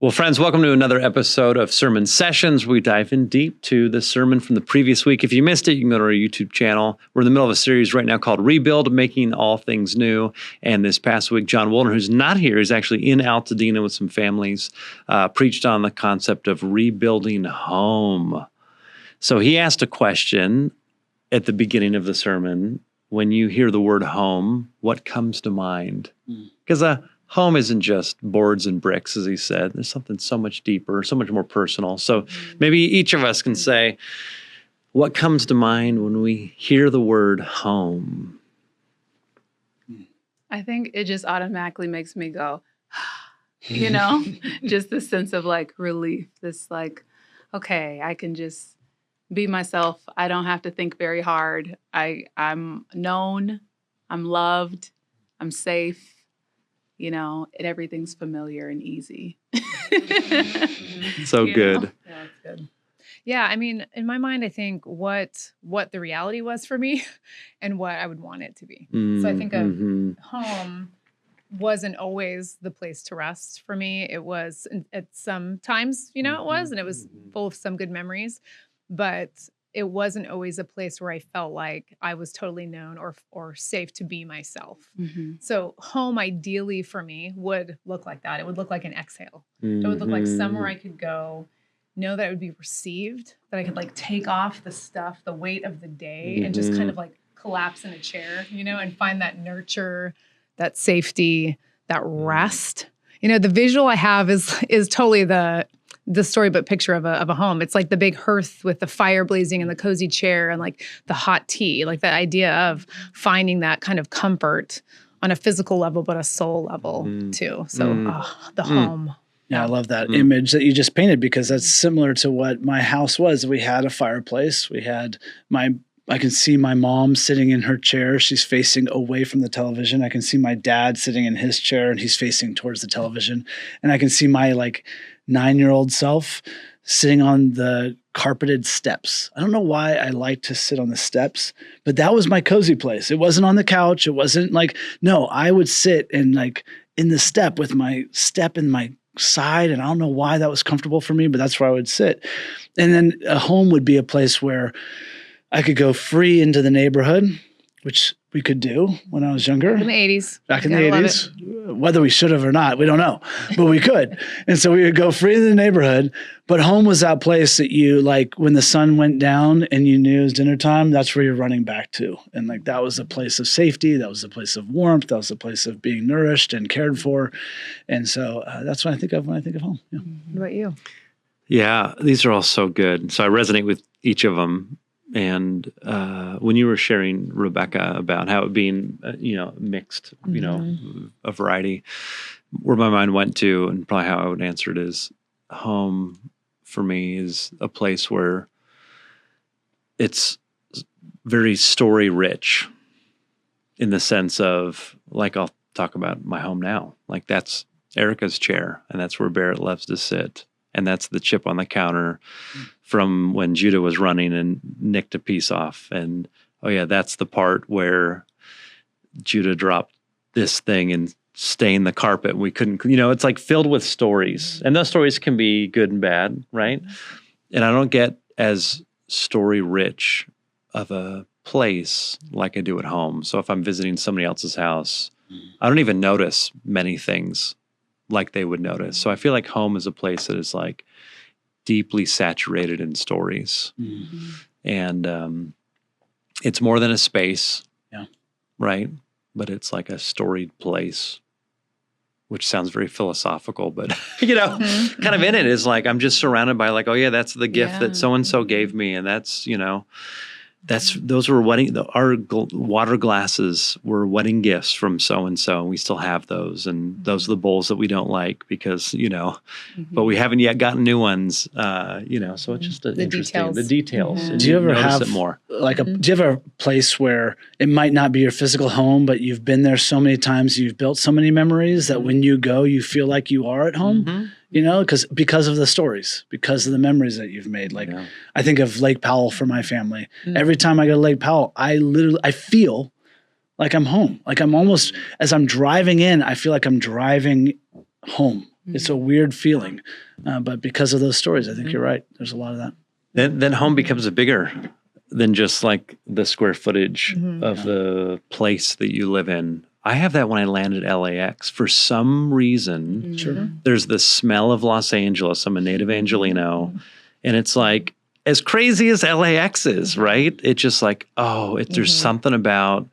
Well, friends, welcome to another episode of Sermon Sessions. We dive in deep to the sermon from the previous week. If you missed it, you can go to our YouTube channel. We're in the middle of a series right now called Rebuild, Making All Things New. And this past week, John Woolner, who's not here, is actually in Altadena with some families, preached on the concept of rebuilding home. So he asked a question at the beginning of the sermon. When you hear the word home, what comes to mind? Because home isn't just boards and bricks, as he said. There's something so much deeper, so much more personal. So maybe each of us can say, what comes to mind when we hear the word home? I think it just automatically makes me go, just this sense of like relief, this like, okay, I can just be myself. I don't have to think very hard. I'm known, I'm loved, I'm safe. And everything's familiar and easy. So good. Yeah, it's good. Yeah, I mean, in my mind, I think what the reality was for me and what I would want it to be. So I think of home wasn't always the place to rest for me. It was at some times, it was, and it was full of some good memories, but it wasn't always a place where I felt like I was totally known or safe to be myself. So home ideally for me would look like that. It would look like an exhale. It would look like somewhere I could go, know that I would be received, that I could like take off the stuff, the weight of the day and just kind of like collapse in a chair, and find that nurture, that safety, that rest. The visual I have is totally the storybook picture of a home. It's like the big hearth with the fire blazing and the cozy chair and like the hot tea, like that idea of finding that kind of comfort on a physical level, but a soul level too. So the home. Yeah, I love that image that you just painted because that's similar to what my house was. We had a fireplace. We had I can see my mom sitting in her chair. She's facing away from the television. I can see my dad sitting in his chair and he's facing towards the television. And I can see my 9-year-old self sitting on the carpeted steps. I don't know why I like to sit on the steps, but that was my cozy place. It wasn't on the couch. It wasn't no, I would sit and in the step with my step in my side. And I don't know why that was comfortable for me, but that's where I would sit. And then a home would be a place where I could go free into the neighborhood, which we could do when I was younger. In the 80s. Back in the 80s. Whether we should have or not, we don't know. But we could. And so we would go free in the neighborhood. But home was that place that you, when the sun went down and you knew it was dinner time, that's where you're running back to. And that was a place of safety. That was a place of warmth. That was a place of being nourished and cared for. And so that's what I think of when I think of home. Yeah. What about you? Yeah, these are all so good. So I resonate with each of them. And when you were sharing, Rebecca, about how it being, mixed, a variety, where my mind went to and probably how I would answer it is home for me is a place where it's very story rich in the sense of I'll talk about my home now. That's Erica's chair and that's where Barrett loves to sit. And that's the chip on the counter from when Judah was running and nicked a piece off. And, that's the part where Judah dropped this thing and stained the carpet. We couldn't, it's filled with stories. And those stories can be good and bad, right? And I don't get as story rich of a place like I do at home. So if I'm visiting somebody else's house, I don't even notice many things like they would notice. So I feel like home is a place that is deeply saturated in stories. And it's more than a space, right? But it's like a storied place, which sounds very philosophical, but kind of in it is I'm just surrounded by that's the gift that so-and-so gave me. And that's, those were our water glasses were wedding gifts from so-and-so. And we still have those. And those are the bowls that we don't like because, but we haven't yet gotten new ones, so it's just interesting. The details. Do you ever have it more? do you have a place where it might not be your physical home, but you've been there so many times, you've built so many memories that when you go, you feel like you are at home? Because of the stories, because of the memories that you've made. I think of Lake Powell for my family. Every time I go to Lake Powell, I feel like I'm home. I'm almost, as I'm driving in, I feel like I'm driving home. It's a weird feeling. But because of those stories, I think you're right. There's a lot of that. Then home becomes a bigger than just like the square footage of the place that you live in. I have that when I landed at LAX. For some reason, there's the smell of Los Angeles. I'm a native Angelino. And it's like, as crazy as LAX is, right? It's just like, there's something about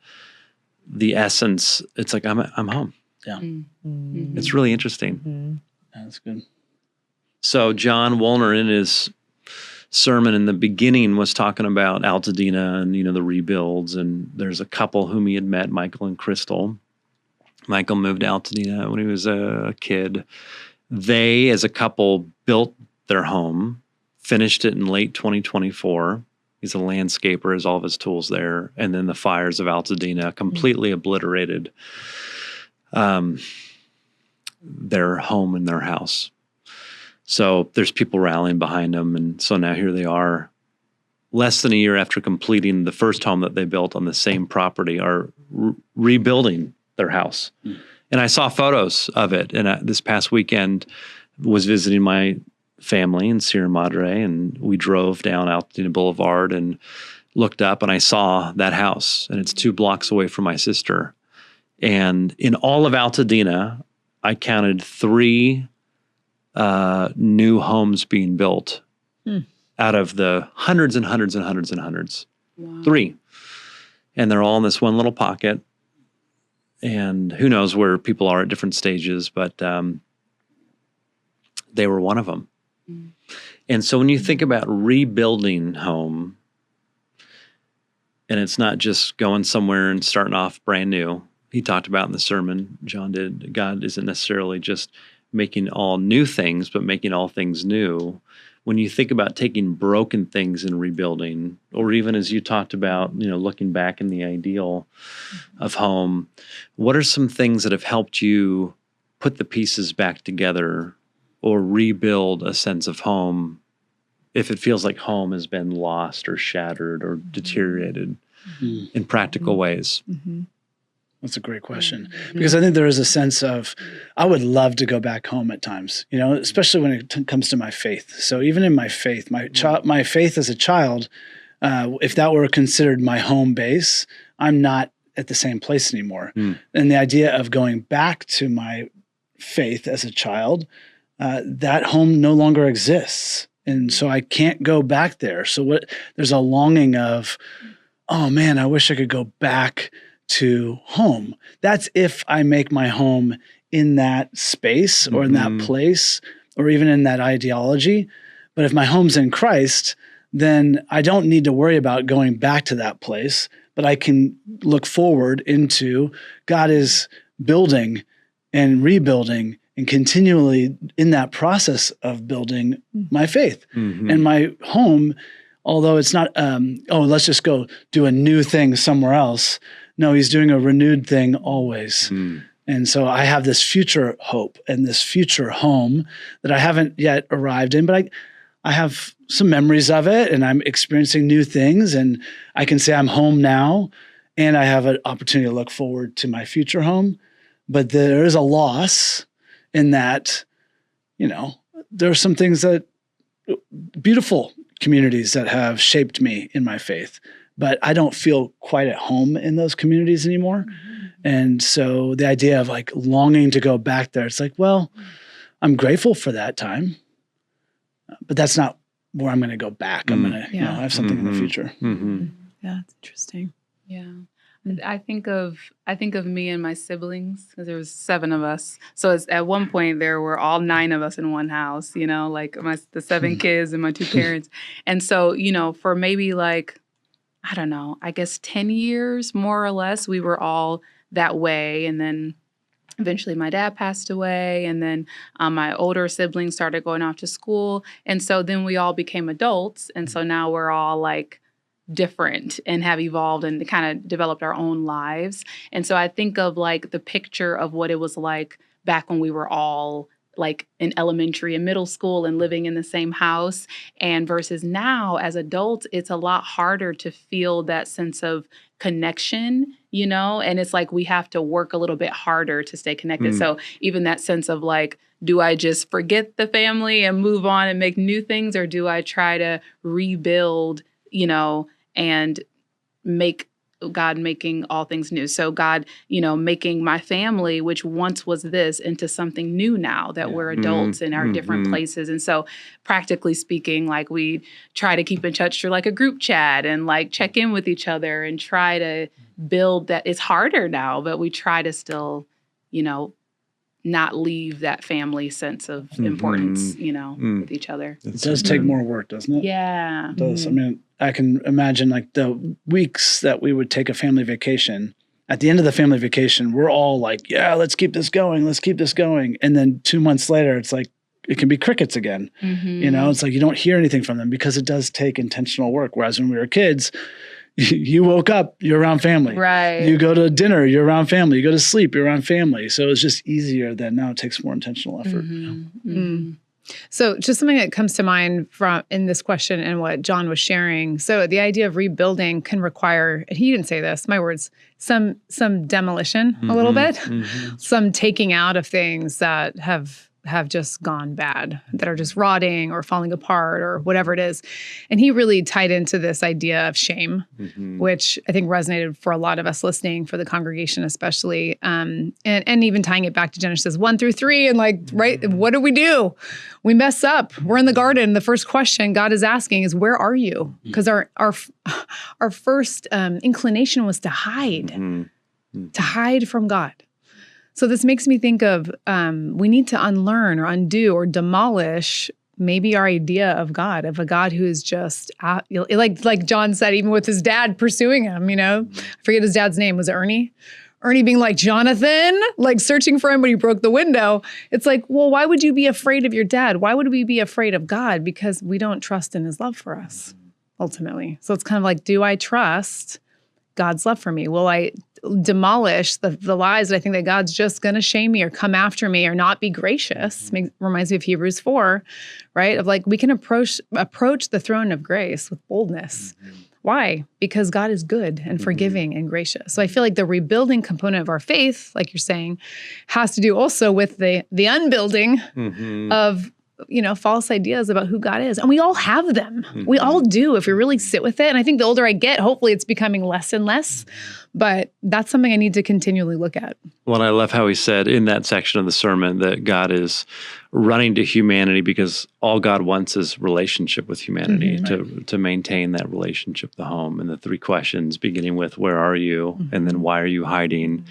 the essence. It's like, I'm home. Yeah. It's really interesting. That's good. So John Woolner in his sermon in the beginning was talking about Altadena and, the rebuilds. And there's a couple whom he had met, Michael and Crystal. Michael moved to Altadena when he was a kid. They, as a couple, built their home, finished it in late 2024. He's a landscaper, has all of his tools there. And then the fires of Altadena completely obliterated their home and their house. So there's people rallying behind them. And so now here they are, less than a year after completing the first home that they built on the same property, are rebuilding their house. And I saw photos of it. And this past weekend was visiting my family in Sierra Madre, and we drove down Altadena Boulevard and looked up, and I saw that house, and it's 2 blocks away from my sister. And in all of Altadena, I counted 3 new homes being built out of the hundreds and hundreds and hundreds and hundreds. Wow. 3. And they're all in this one little pocket. And who knows where people are at different stages, but they were one of them. And so when you think about rebuilding home, and it's not just going somewhere and starting off brand new. He talked about in the sermon, John did, God isn't necessarily just making all new things, but making all things new. When you think about taking broken things and rebuilding, or even as you talked about, looking back in the ideal of home, what are some things that have helped you put the pieces back together or rebuild a sense of home if it feels like home has been lost or shattered or deteriorated in practical ways? That's a great question, because I think there is a sense of, I would love to go back home at times, especially when it comes to my faith. So even in my faith, my faith as a child, if that were considered my home base, I'm not at the same place anymore. And the idea of going back to my faith as a child, that home no longer exists. And so I can't go back there. So there's a longing of, oh man, I wish I could go back to home. That's if I make my home in that space or in that place or even in that ideology. But if my home's in Christ, then I don't need to worry about going back to that place, but I can look forward into God is building and rebuilding and continually in that process of building my faith. And my home, although it's not, let's just go do a new thing somewhere else. No, he's doing a renewed thing always. And so I have this future hope and this future home that I haven't yet arrived in, but I have some memories of it, and I'm experiencing new things, and I can say I'm home now, and I have an opportunity to look forward to my future home. But there is a loss in that, there are some things that, beautiful communities that have shaped me in my faith, but I don't feel quite at home in those communities anymore. And so the idea of like longing to go back there, it's like, well, I'm grateful for that time, but that's not where I'm going to go back. I'm going to have something in the future. Yeah, it's interesting. Yeah. I think of me and my siblings, because there was 7 of us. So at one point there were all 9 of us in one house, like the 7 kids and my 2 parents. And so, for maybe like, I don't know, I guess 10 years, more or less, we were all that way. And then eventually my dad passed away. And then my older siblings started going off to school. And so then we all became adults. And so now we're all like different and have evolved and kind of developed our own lives. And so I think of like the picture of what it was like back when we were all like in elementary and middle school and living in the same house. And versus now as adults, it's a lot harder to feel that sense of connection, and it's like we have to work a little bit harder to stay connected. So even that sense of like, do I just forget the family and move on and make new things, or do I try to rebuild, and make God making all things new? So God, making my family, which once was this, into something new now that we're adults in our different places. And so practically speaking, like we try to keep in touch through like a group chat and like check in with each other and try to build that. It's harder now, but we try to still, not leave that family sense of importance, with each other. It does take more work, doesn't it? Yeah. It does. I mean, I can imagine like the weeks that we would take a family vacation. At the end of the family vacation, we're all like, yeah, let's keep this going. Let's keep this going. And then 2 months later, it's like, it can be crickets again. It's like you don't hear anything from them because it does take intentional work. Whereas when we were kids, you woke up, you're around family. Right. You go to dinner, you're around family. You go to sleep, you're around family. So it's just easier than now. It takes more intentional effort. So just something that comes to mind from in this question and what John was sharing. So the idea of rebuilding can require, and he didn't say this, my words, some demolition a little bit, some taking out of things that have just gone bad, that are just rotting or falling apart or whatever it is. And he really tied into this idea of shame, which I think resonated for a lot of us listening, for the congregation especially, and even tying it back to Genesis 1-3 and like, right, what do? We mess up. We're in the garden. The first question God is asking is, where are you? Because our first inclination was to hide from God. So this makes me think of we need to unlearn or undo or demolish maybe our idea of God, of a God who is just like John said, even with his dad pursuing him. I forget his dad's name. Was it Ernie? Ernie being like, Jonathan, like searching for him when he broke the window. It's like, well, why would you be afraid of your dad? Why would we be afraid of God? Because we don't trust in his love for us, ultimately. So it's kind of like, do I trust God's love for me? Will I demolish the lies that I think that God's just going to shame me or come after me or not be gracious? Reminds me of Hebrews 4, right? Of like, we can approach the throne of grace with boldness. Why? Because God is good and forgiving and gracious. So I feel like the rebuilding component of our faith, like you're saying, has to do also with the unbuilding of false ideas about who God is. And we all have them. We all do if we really sit with it. And I think the older I get, hopefully it's becoming less and less. But that's something I need to continually look at. Well, I love how he said in that section of the sermon that God is running to humanity because all God wants is relationship with humanity, to maintain that relationship, the home. And the 3 questions beginning with, where are you? And then why are you hiding?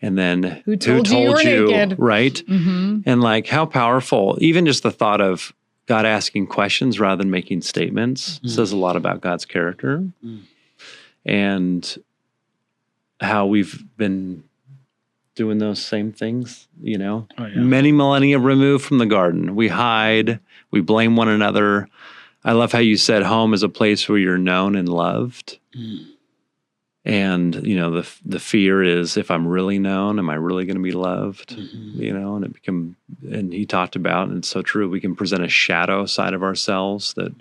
And then who told you naked? Right? And like how powerful, even just the thought of God asking questions rather than making statements says a lot about God's character. And how we've been doing those same things, many millennia removed from the garden. We hide, we blame one another. I love how you said home is a place where you're known and loved. And, the fear is, if I'm really known, am I really going to be loved? And he talked about, and it's so true, we can present a shadow side of ourselves that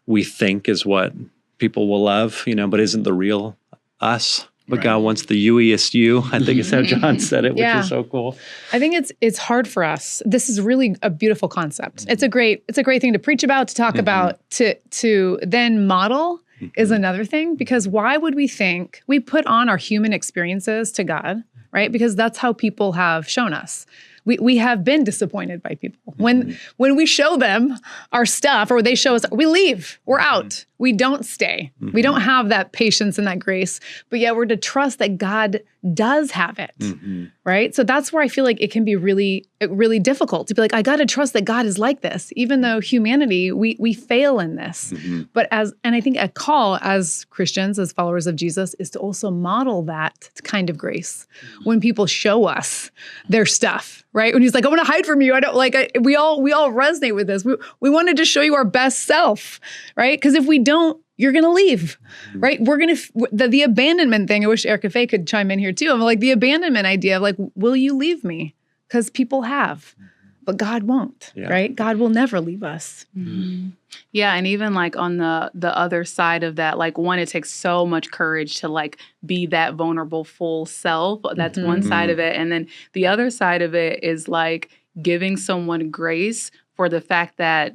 we think is what people will love, but isn't the real us. But God wants the you-iest you. I think it's how John said it, which is so cool. I think it's hard for us. This is really a beautiful concept. It's a great thing to preach about, to talk about, to then model is another thing. Because why would we think we put on our human experiences to God, right? Because that's how people have shown us. We have been disappointed by people. When we show them our stuff or they show us, we leave, we're out. We don't stay. We don't have that patience and that grace, but yet we're to trust that God does have it, right? So that's where I feel like it can be really, really difficult to be like, I got to trust that God is like this, even though humanity, we fail in this. But and I think a call as Christians, as followers of Jesus, is to also model that kind of grace when people show us their stuff, right? When he's like, I want to hide from you. I don't we all resonate with this. We wanted to show you our best self, right? Because if we don't, you're going to leave, right? We're going to, the abandonment thing, I wish Erica Faye could chime in here too. I'm like, the abandonment idea of like, will you leave me? Because people have. but God won't, right? God will never leave us. Mm-hmm. Yeah. And even like on the other side of that, like one, it takes so much courage to like be that vulnerable full self. That's one side of it. And then the other side of it is like giving someone grace for the fact that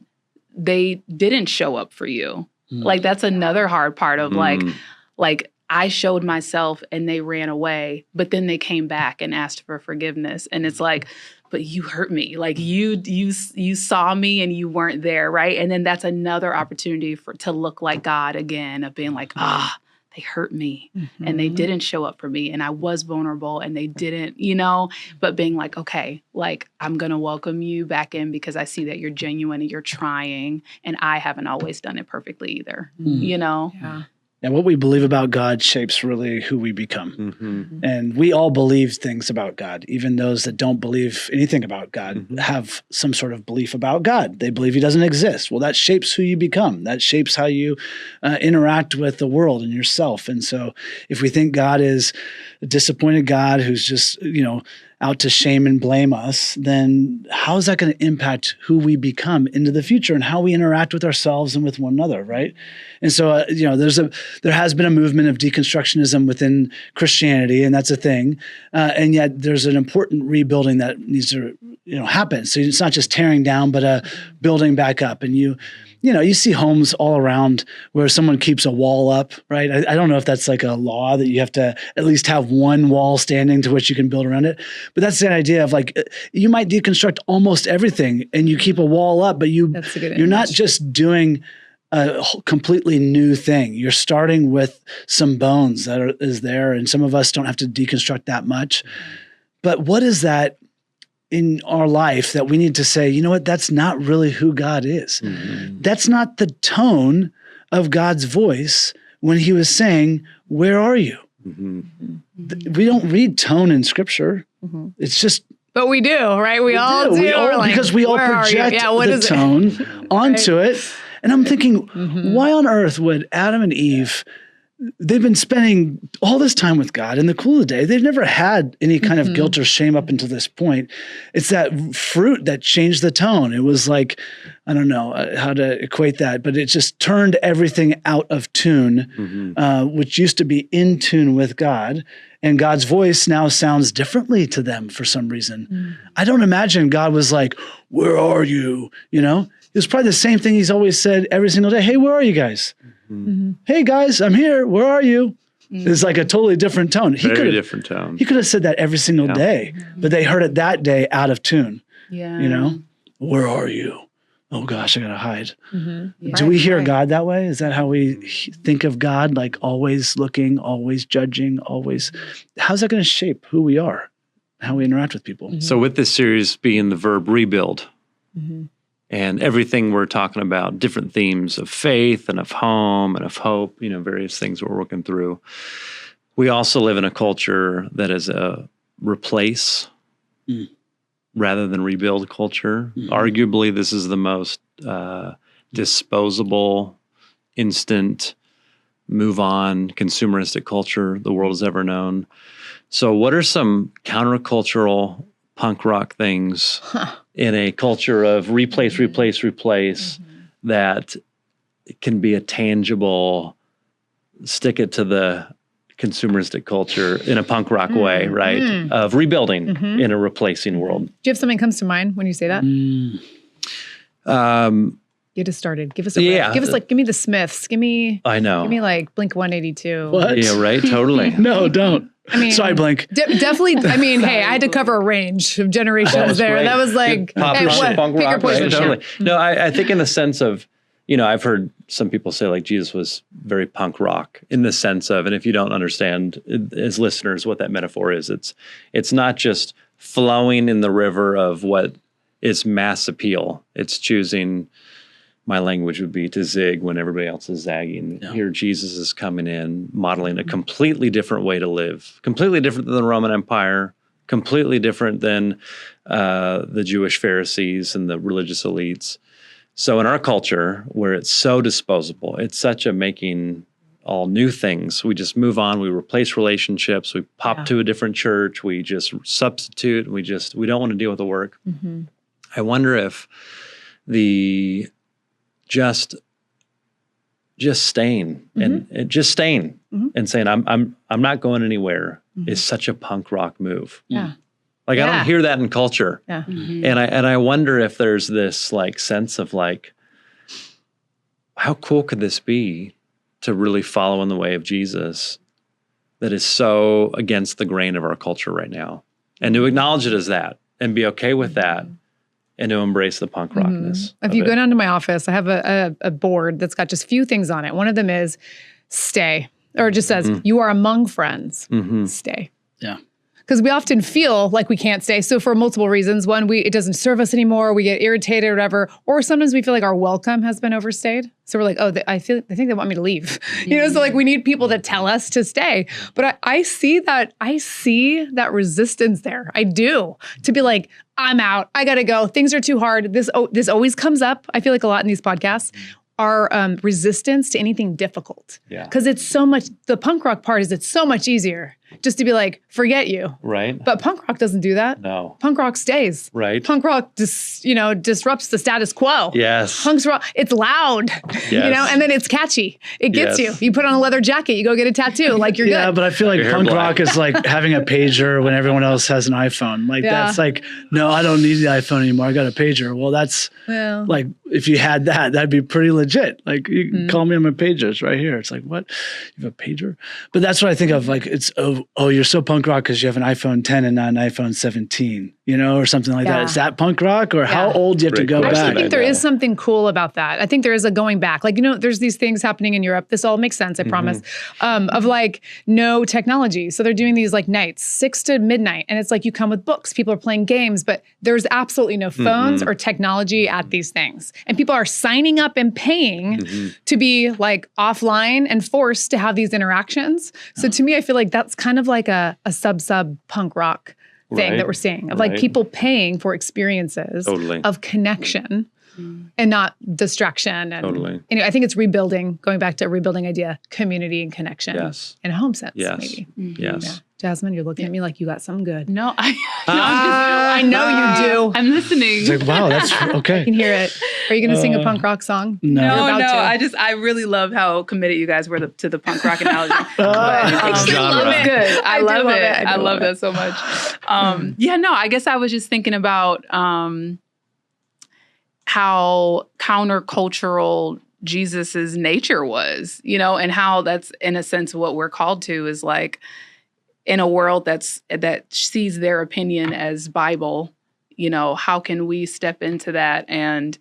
they didn't show up for you. Like that's another hard part of like I showed myself and they ran away, but then they came back and asked for forgiveness. And it's like, but you hurt me. Like you saw me and you weren't there, right? And then that's another opportunity to look like God again, of being like, they hurt me and they didn't show up for me and I was vulnerable and they didn't, but being like, okay, like I'm going to welcome you back in because I see that you're genuine and you're trying and I haven't always done it perfectly either, Yeah. And what we believe about God shapes really who we become. And we all believe things about God. Even those that don't believe anything about God have some sort of belief about God. They believe he doesn't exist. Well, that shapes who you become. That shapes how you interact with the world and yourself. And so if we think God is a disappointed God who's just, out to shame and blame us, then how is that going to impact who we become into the future and how we interact with ourselves and with one another, right? And so, there has been a movement of deconstructionism within Christianity, and that's a thing. And yet there's an important rebuilding that needs to, happen. So it's not just tearing down, but building back up. And you see homes all around where someone keeps a wall up, right? I don't know if that's like a law that you have to at least have one wall standing to which you can build around it. But that's the idea of like, you might deconstruct almost everything and you keep a wall up, but you're not just doing a completely new thing. You're starting with some bones that is there. And some of us don't have to deconstruct that much. But what is that in our life that we need to say, you know what, that's not really who God is. That's not the tone of God's voice when he was saying, where are you? We don't read tone in scripture. It's just. But we do, right? We all do. Because we all project the tone onto it. And I'm thinking, why on earth would Adam and Eve, they've been spending all this time with God in the cool of the day. They've never had any kind of guilt or shame up until this point. It's that fruit that changed the tone. It was like, I don't know how to equate that, but it just turned everything out of tune, which used to be in tune with God. And God's voice now sounds differently to them for some reason. I don't imagine God was like, where are you? It was probably the same thing he's always said every single day. Hey, where are you guys? Hey guys, I'm here. Where are you? It's like a totally different tone. Very different tone. He could have said that every single day, but they heard it that day out of tune. Where are you? Oh gosh, I gotta hide. Do we hear God that way? Is that how we think of God? Like always looking, always judging, always. How's that going to shape who we are, how we interact with people? So with this series being the verb rebuild, and everything we're talking about, different themes of faith and of home and of hope, various things we're working through. We also live in a culture that is a replace rather than rebuild culture. Arguably, this is the most disposable, instant, move on, consumeristic culture the world has ever known. So what are some countercultural punk rock things in a culture of replace that can be a tangible, stick it to the consumeristic culture in a punk rock way, right? Of rebuilding in a replacing world. Do you have something that comes to mind when you say that? Get us started. Give us give me the Smiths. Give me like Blink 182. What? Yeah, right. Totally. No, don't. I mean, sorry, Blink. Definitely. I mean, hey, I had to cover a range of generations there. Great. That was like pop rock, punk rock, right? Totally. No, I think in the sense of, I've heard some people say like Jesus was very punk rock in the sense of, and if you don't understand as listeners what that metaphor is, it's not just flowing in the river of what is mass appeal. It's choosing. My language would be to zig when everybody else is zagging. Yeah. Here Jesus is coming in, modeling a completely different way to live, completely different than the Roman Empire, completely different than the Jewish Pharisees and the religious elites. So in our culture, where it's so disposable, it's such a making all new things. We just move on. We replace relationships. We pop to a different church. We just substitute. We don't want to deal with the work. I wonder if the just staying and just staying and saying I'm not going anywhere is such a punk rock move. Yeah. Like I don't hear that in culture. Yeah. And I wonder if there's this like sense of like, how cool could this be to really follow in the way of Jesus that is so against the grain of our culture right now, and to acknowledge it as that and be okay with that and to embrace the punk rockness. If you go down to my office, I have a board that's got just few things on it. One of them is stay, or it just says, you are among friends, stay. Yeah. Because we often feel like we can't stay. So for multiple reasons. One, it doesn't serve us anymore. We get irritated or whatever. Or sometimes we feel like our welcome has been overstayed. So we're like, oh, I think they want me to leave. You know, so like we need people to tell us to stay. But I see that resistance there. I do. To be like, I'm out. I gotta go. Things are too hard. This always comes up. I feel like a lot in these podcasts. Our resistance to anything difficult. Yeah. Because it's so much, the punk rock part is it's so much easier just to be like, forget you. Right. But punk rock doesn't do that. No. Punk rock stays. Right. Punk rock disrupts the status quo. Yes. Punk rock, it's loud, and then it's catchy. It gets you. You put on a leather jacket, you go get a tattoo, like you're good. Yeah, but I feel like punk rock is like having a pager when everyone else has an iPhone. Like that's like, no, I don't need the iPhone anymore. I got a pager. Well, that's like, if you had that, that'd be pretty legit. Like you can call me on my pager. It's right here. It's like, what? You have a pager? But that's what I think of. Like it's, oh, you're so punk rock because you have an iPhone 10 and not an iPhone 17, or something like that. Is that punk rock, or how old do you have to go back? I think there is something cool about that. I think there is a going back. Like, there's these things happening in Europe. This all makes sense, I promise, of like no technology. So they're doing these like nights, 6 to midnight. And it's like you come with books, people are playing games, but there's absolutely no phones or technology at these things. And people are signing up and paying to be like offline and forced to have these interactions. So to me, I feel like that's kind of like a sub punk rock thing that we're seeing of like people paying for experiences of connection and not distraction. And anyway, I think it's going back to a rebuilding idea, community and connection in a home sense, maybe. Yes. Yeah. Jasmine, you're looking at me like you got something good. No, I know you do. I'm listening. It's like, wow, that's okay. I can hear it. Are you going to sing a punk rock song? No. I really love how committed you guys were to the punk rock analogy. It's good. I love it. I love that so much. I guess I was just thinking about how countercultural Jesus's nature was, and how that's in a sense what we're called to is like in a world that sees their opinion as Bible, how can we step into that and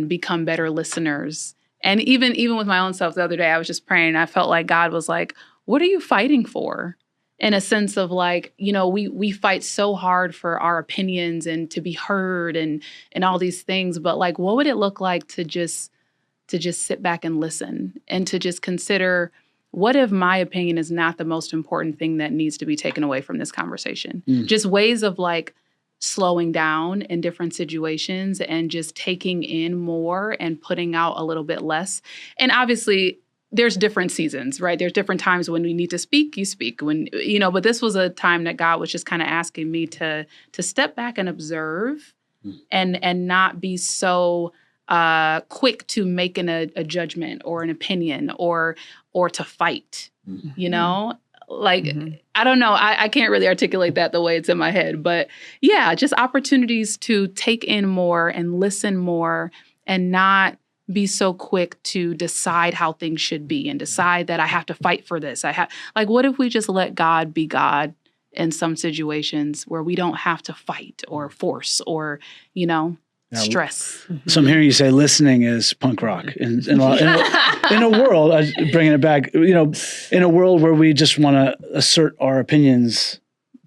become better listeners? And even with my own self the other day, I was just praying. I felt like God was like, what are you fighting for? In a sense of like, we fight so hard for our opinions and to be heard and all these things. But like, what would it look like to just sit back and listen and to just consider, what if my opinion is not the most important thing that needs to be taken away from this conversation? Just ways of like slowing down in different situations and just taking in more and putting out a little bit less. And obviously, there's different seasons, right? There's different times when we need to speak, you speak. When, but this was a time that God was just kind of asking me to step back and observe and not be so quick to making a judgment or an opinion or to fight, Like, I don't know. I can't really articulate that the way it's in my head. But yeah, just opportunities to take in more and listen more and not be so quick to decide how things should be and decide that I have to fight for this. What if we just let God be God in some situations where we don't have to fight or force or, stress. So I'm hearing you say listening is punk rock in a world, bringing it back, in a world where we just want to assert our opinions.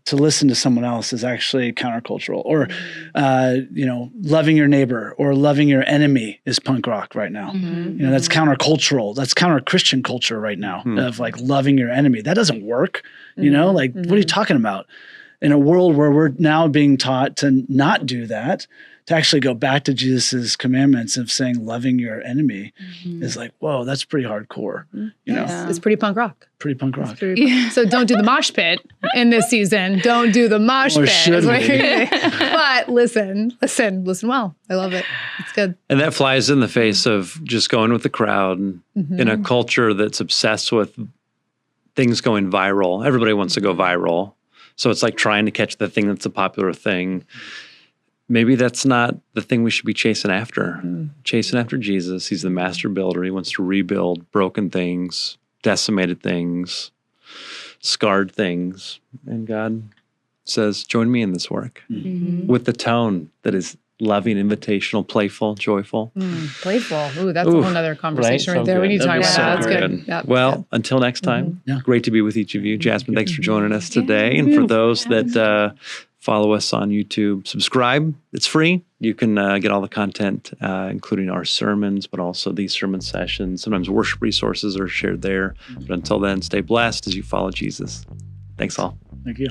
To listen to someone else is actually countercultural, or, loving your neighbor or loving your enemy is punk rock right now. That's countercultural. That's counter-Christian culture right now of like loving your enemy. That doesn't work. What are you talking about? in a world where we're now being taught to not do that, to actually go back to Jesus's commandments of saying loving your enemy is like, whoa, that's pretty hardcore. You know, It's pretty punk rock. pretty punk rock. So don't do the mosh pit in this season. Don't do the mosh Or pit. should is what we? you're saying. But listen well. I love it. It's good. And that flies in the face of just going with the crowd in a culture that's obsessed with things going viral. Everybody wants to go viral. So it's like trying to catch the thing that's a popular thing. Maybe that's not the thing we should be chasing after. Chasing after Jesus. He's the master builder. He wants to rebuild broken things, decimated things, scarred things. And God says, join me in this work with the tone that is loving, invitational, playful, joyful. Playful. Ooh, that's a whole nother conversation right, So there. We good. need to talk That'd about be that. so That's good. good. Yep, Well, good. until next time, Yeah. great to be with each of you. Jasmine, thanks for joining us today. And for those that follow us on YouTube, subscribe. It's free. You can get all the content, including our sermons, but also these sermon sessions. Sometimes worship resources are shared there. But until then, stay blessed as you follow Jesus. Thanks all. Thank you.